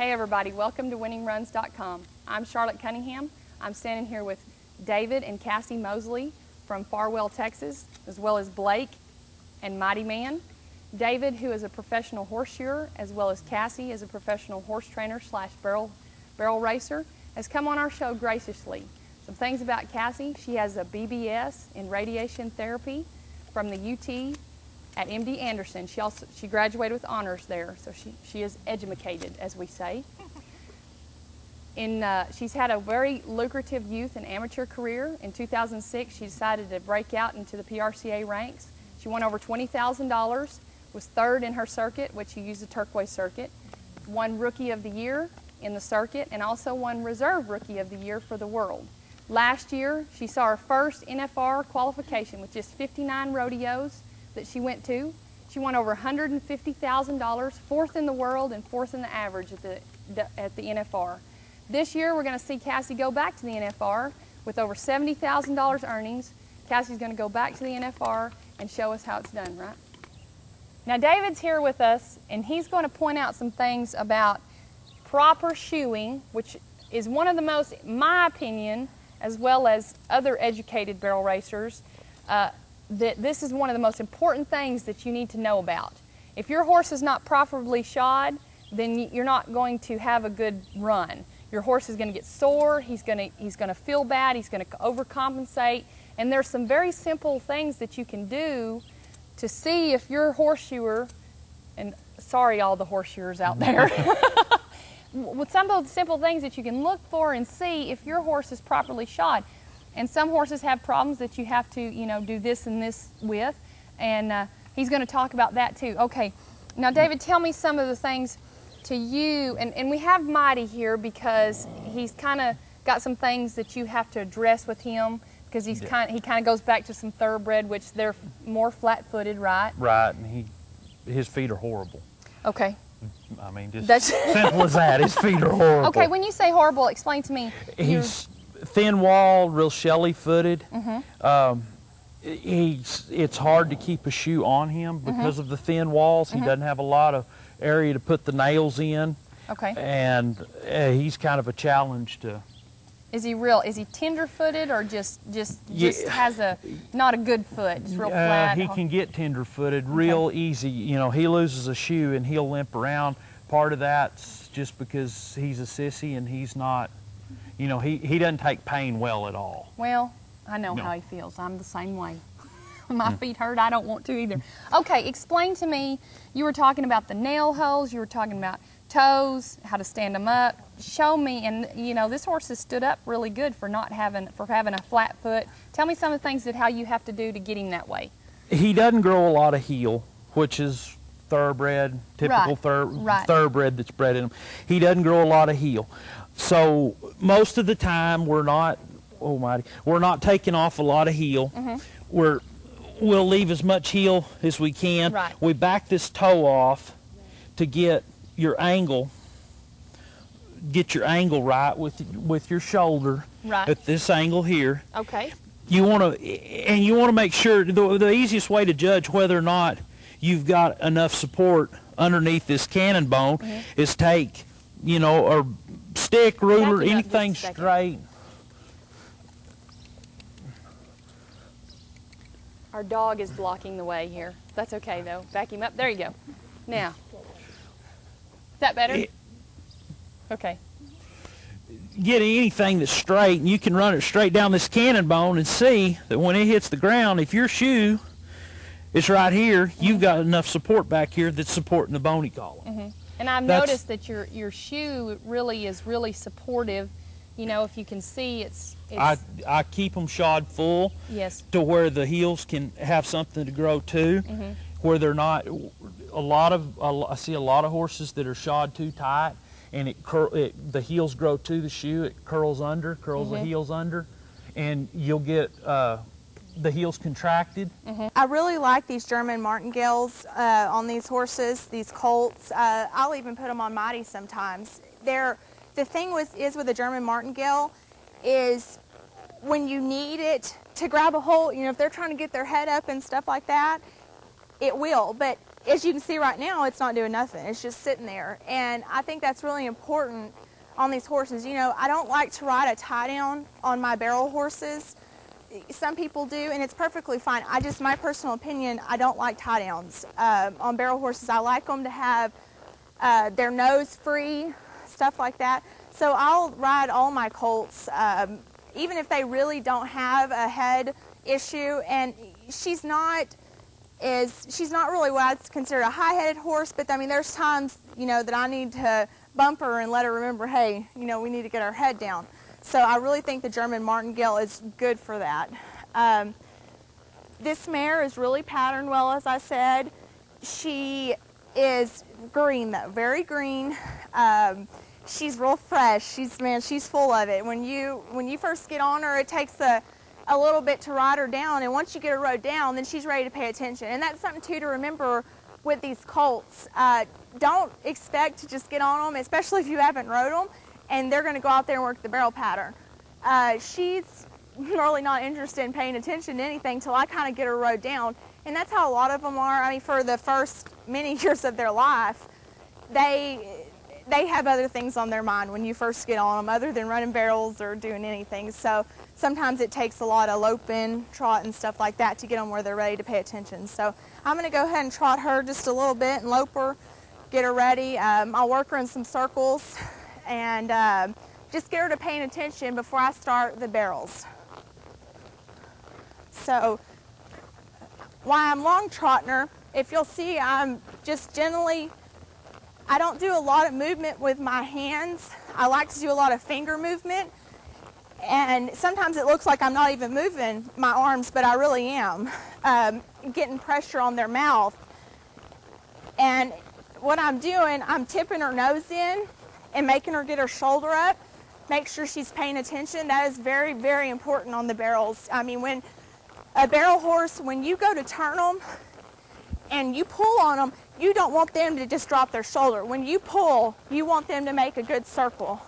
Hey everybody, welcome to winningruns.com. I'm Charlotte Cunningham. I'm standing here with David and Cassie Moseley from Farwell, Texas, as well as Blake and Mighty Man. David, who is a professional horseshoer, as well as Cassie is a professional horse trainer slash barrel racer, has come on our show graciously. Some things about Cassie: she has a BBS in radiation therapy from the UT at MD Anderson. She graduated with honors there, so she is educated, as we say. She's had a very lucrative youth and amateur career. In 2006, she decided to break out into the PRCA ranks. She won over $20,000, was third in her circuit, which she used the turquoise circuit, won Rookie of the Year in the circuit, and also won Reserve Rookie of the Year for the world. Last year, she saw her first NFR qualification with just 59 rodeos that she went to. She won over $150,000, fourth in the world and fourth in the average at the NFR. This year, we're going to see Cassie go back to the NFR with over $70,000 earnings. Cassie's going to go back to the NFR and show us how it's done, right? Now, David's here with us, and he's going to point out some things about proper shoeing, which is one of the most, in my opinion, as well as other educated barrel racers, that this is one of the most important things that you need to know about. If your horse is not properly shod, then you're not going to have a good run. Your horse is going to get sore, he's going to feel bad, he's going to overcompensate, and there's some very simple things that you can do to see if your horseshoer, and sorry all the horseshoers out there, with some of the simple things that you can look for and see if your horse is properly shod. And some horses have problems that you have to, do this and this with, and he's going to talk about that too. Okay, now David, tell me some of the things to you, and we have Mighty here because he's kind of got some things that you have to address with him because he kind of goes back to some thoroughbred, which they're more flat-footed, right? Right, and his feet are horrible. Okay. I mean, just simple as that. His feet are horrible. Okay, when you say horrible, explain to me. He's thin wall, real shelly-footed. Mm-hmm. It's hard to keep a shoe on him because of the thin walls. He doesn't have a lot of area to put the nails in. Okay. And he's kind of a challenge to. Is he tender-footed or just has not a good foot, just real flat? He can get tender-footed real easy. He loses a shoe and he'll limp around. Part of that's just because he's a sissy and he's not, he doesn't take pain well at all. Well, I know how he feels. I'm the same way. My feet hurt, I don't want to either. Okay, explain to me, you were talking about the nail holes, you were talking about toes, how to stand them up. Show me, and this horse has stood up really good for having a flat foot. Tell me some of the things how you have to do to get him that way. He doesn't grow a lot of heel, which is thoroughbred, typical thoroughbred that's bred in him. He doesn't grow a lot of heel. So most of the time we're not taking off a lot of heel. We'll leave as much heel as we can. Right. We back this toe off to get your angle right with your shoulder at this angle here. Okay. You want to make sure the easiest way to judge whether or not you've got enough support underneath this cannon bone is take a stick, ruler, anything straight. Our dog is blocking the way here. That's okay though. Back him up. There you go. Now. Is that better? Okay. Get anything that's straight, and you can run it straight down this cannon bone and see that when it hits the ground, if your shoe is right here, you've got enough support back here that's supporting the bony column. And I've noticed that your shoe really is supportive. If you can see, it's I keep them shod full. Yes. To where the heels can have something to grow to, where they're not. I see a lot of horses that are shod too tight, and the heels grow to the shoe. It curls the heels under, and you'll get the heels contracted. I really like these German martingales on these horses, these colts. I'll even put them on Mighty sometimes. The thing is with a German martingale is when you need it to grab a hold, if they're trying to get their head up and stuff like that, it will. But as you can see right now, it's not doing nothing. It's just sitting there. And I think that's really important on these horses. You know, I don't like to ride a tie down on my barrel horses. Some people do, and it's perfectly fine. My personal opinion, I don't like tie downs on barrel horses. I like them to have their nose free, stuff like that. So I'll ride all my colts, even if they really don't have a head issue. And she's not really what I'd consider a high-headed horse, but I mean, there's times, you know, that I need to bump her and let her remember, hey, you know, we need to get our head down. So I really think the German Martingale is good for that. This mare is really patterned well, as I said. She is green, though, very green. She's real fresh. She's full of it. When you first get on her, it takes a little bit to ride her down, and once you get her rode down, then she's ready to pay attention. And that's something too to remember with these colts. Don't expect to just get on them, especially if you haven't rode them, and they're going to go out there and work the barrel pattern. She's really not interested in paying attention to anything till I kind of get her rode down, and that's how a lot of them are. I mean, for the first many years of their life, they have other things on their mind when you first get on them other than running barrels or doing anything. So sometimes it takes a lot of loping, trot, and stuff like that to get them where they're ready to pay attention. So I'm going to go ahead and trot her just a little bit and lope her, get her ready. I'll work her in some circles and just get her to paying attention before I start the barrels. So while I'm long trotting her, if you'll see, I'm just gently, I don't do a lot of movement with my hands. I like to do a lot of finger movement. And sometimes it looks like I'm not even moving my arms, but I really am, getting pressure on their mouth. And what I'm doing, I'm tipping her nose in and making her get her shoulder up, make sure she's paying attention. That is very, very important on the barrels. I mean, when a barrel horse, when you go to turn them and you pull on them, you don't want them to just drop their shoulder. When you pull, you want them to make a good circle.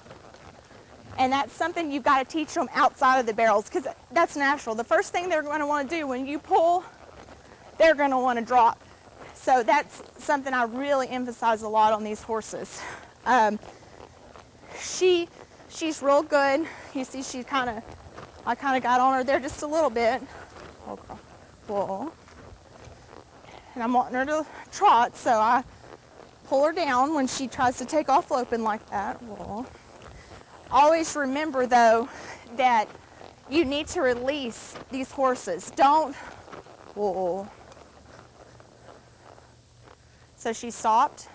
And that's something you've got to teach them outside of the barrels, because that's natural. The first thing they're going to want to do when you pull, they're going to want to drop. So that's something I really emphasize a lot on these horses. She's real good. You see, I kind of got on her there just a little bit. Okay. Whoa. And I'm wanting her to trot, so I pull her down when she tries to take off loping like that. Whoa. Always remember, though, that you need to release these horses. Don't. Whoa. So she stopped.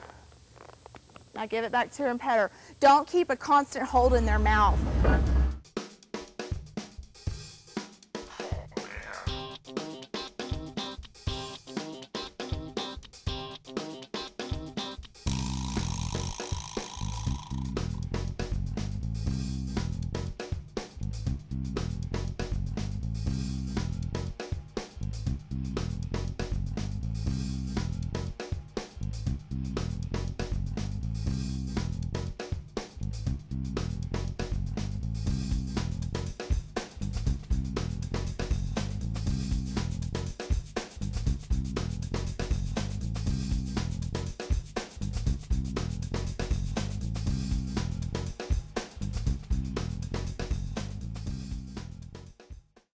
Now give it back to her and pet her. Don't keep a constant hold in their mouth.